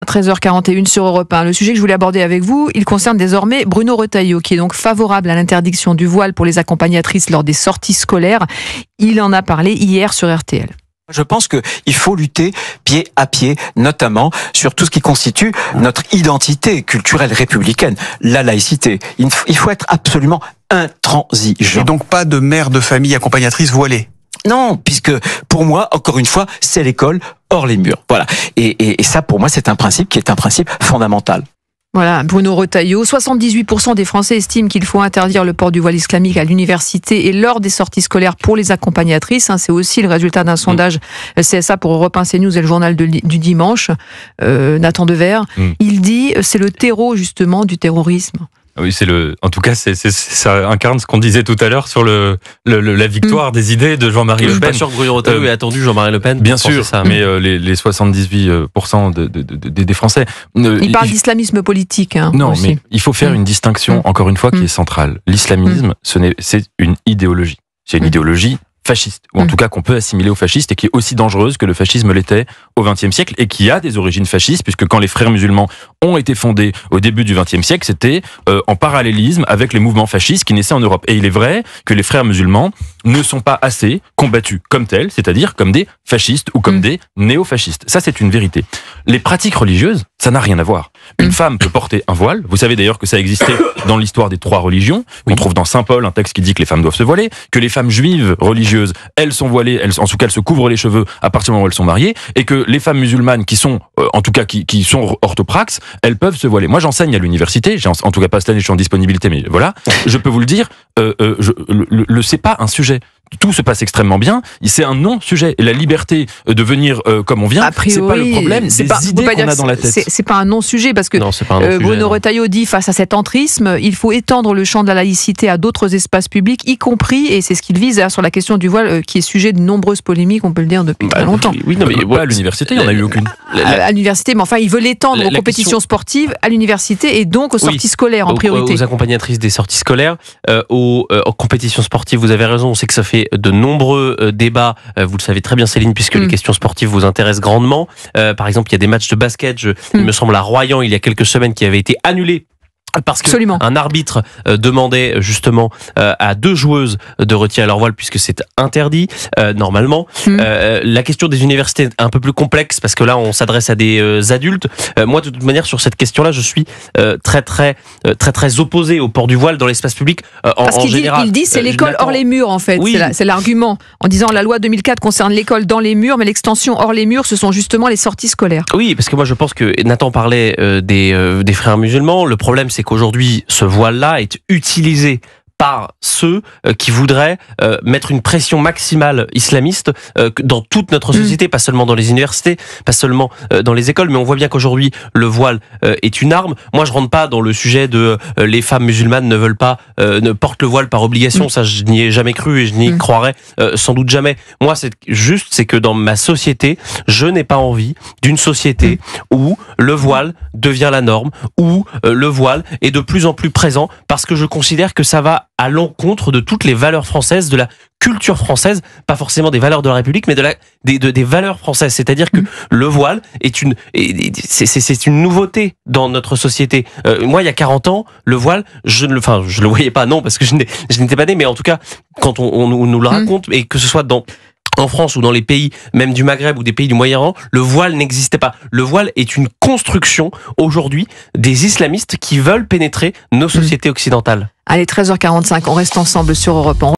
13h41 sur Europe 1. Le sujet que je voulais aborder avec vous, il concerne désormais Bruno Retailleau, qui est donc favorable à l'interdiction du voile pour les accompagnatrices lors des sorties scolaires. Il en a parlé hier sur RTL. Je pense qu'il faut lutter pied à pied, notamment sur tout ce qui constitue notre identité culturelle républicaine, la laïcité. Il faut être absolument intransigeant. Et donc pas de mère de famille accompagnatrice voilée? Non, puisque pour moi, encore une fois, c'est l'école hors les murs. Voilà. Et ça, pour moi, c'est un principe qui est un principe fondamental. Voilà, Bruno Retailleau. 78% des Français estiment qu'il faut interdire le port du voile islamique à l'université et lors des sorties scolaires pour les accompagnatrices. C'est aussi le résultat d'un sondage CSA pour Europe 1 CNews et le journal du dimanche. Nathan Dever, il dit c'est le terreau justement du terrorisme. Oui, en tout cas, ça incarne ce qu'on disait tout à l'heure sur la victoire des idées de Jean-Marie Le Pen. Je suis pas sûr que Bruno Retailleau ait attendu Jean-Marie Le Pen. Bien sûr, ça, mais les 78% des Français. Il parle d'islamisme politique. Non, aussi. mais il faut faire une distinction, encore une fois, qui est centrale. L'islamisme, c'est une idéologie. C'est une idéologie fasciste, ou en tout cas qu'on peut assimiler au fasciste et qui est aussi dangereuse que le fascisme l'était au XXe siècle et qui a des origines fascistes, puisque quand les frères musulmans ont été fondés au début du XXe siècle, c'était en parallélisme avec les mouvements fascistes qui naissaient en Europe. Et il est vrai que les frères musulmans ne sont pas assez combattus comme tels, c'est-à-dire comme des fascistes ou comme des néo-fascistes. Ça, c'est une vérité. Les pratiques religieuses, ça n'a rien à voir. Une femme peut porter un voile. Vous savez d'ailleurs que ça existait dans l'histoire des 3 religions. On trouve dans Saint Paul un texte qui dit que les femmes doivent se voiler, que les femmes juives religieuses, elles sont voilées, en tout cas elles se couvrent les cheveux à partir du moment où elles sont mariées, et que les femmes musulmanes qui sont, en tout cas qui sont orthopraxes, elles peuvent se voiler. Moi j'enseigne à l'université, en tout cas pas cette année, je suis en disponibilité, mais voilà, je peux vous le dire, c'est pas un sujet. Tout se passe extrêmement bien, c'est un non-sujet. Et la liberté de venir comme on vient, c'est pas le problème, c'est des idées qu'on a dans la tête. C'est pas un non-sujet, parce que Bruno Retailleau dit, face à cet entrisme, il faut étendre le champ de la laïcité à d'autres espaces publics, y compris, et c'est ce qu'il vise sur la question du voile, qui est sujet de nombreuses polémiques, on peut le dire, depuis très longtemps. Oui, non, mais à l'université, il n'y en a eu aucune. À l'université, mais enfin, il veut l'étendre aux compétitions sportives, à l'université, et donc aux sorties scolaires en priorité. Aux accompagnatrices des sorties scolaires, aux compétitions sportives, vous avez raison, on sait que ça fait de nombreux débats, vous le savez très bien Céline, puisque les questions sportives vous intéressent grandement. Par exemple, il y a des matchs de basket, il me semble à Royan, il y a quelques semaines, qui avaient été annulés parce qu'un arbitre demandait justement à 2 joueuses de retirer leur voile puisque c'est interdit normalement. La question des universités est un peu plus complexe parce que là on s'adresse à des adultes. Moi de toute manière sur cette question-là je suis très opposé au port du voile dans l'espace public en général. Il dit c'est l'école hors les murs en fait. Oui. C'est l'argument en disant la loi 2004 concerne l'école dans les murs mais l'extension hors les murs ce sont justement les sorties scolaires. Oui parce que moi je pense que Nathan parlait des frères musulmans. Le problème c'est qu'aujourd'hui, ce voile-là est utilisé par ceux qui voudraient mettre une pression maximale islamiste dans toute notre société, pas seulement dans les universités, pas seulement dans les écoles, mais on voit bien qu'aujourd'hui le voile est une arme. Moi je rentre pas dans le sujet de les femmes musulmanes ne portent le voile par obligation, ça je n'y ai jamais cru et je n'y croirais sans doute jamais. Moi c'est que dans ma société, je n'ai pas envie d'une société où le voile devient la norme, où le voile est de plus en plus présent, parce que je considère que ça va à l'encontre de toutes les valeurs françaises, de la culture française, pas forcément des valeurs de la République, mais des valeurs françaises. C'est-à-dire que le voile c'est une nouveauté dans notre société. Moi, il y a 40 ans, le voile, je le voyais pas, non, parce que je n'étais pas né, mais en tout cas, quand on nous le raconte, et que ce soit en France ou dans les pays même du Maghreb ou des pays du Moyen-Orient, le voile n'existait pas. Le voile est une construction aujourd'hui des islamistes qui veulent pénétrer nos sociétés occidentales. Allez, 13h45, on reste ensemble sur Europe 1.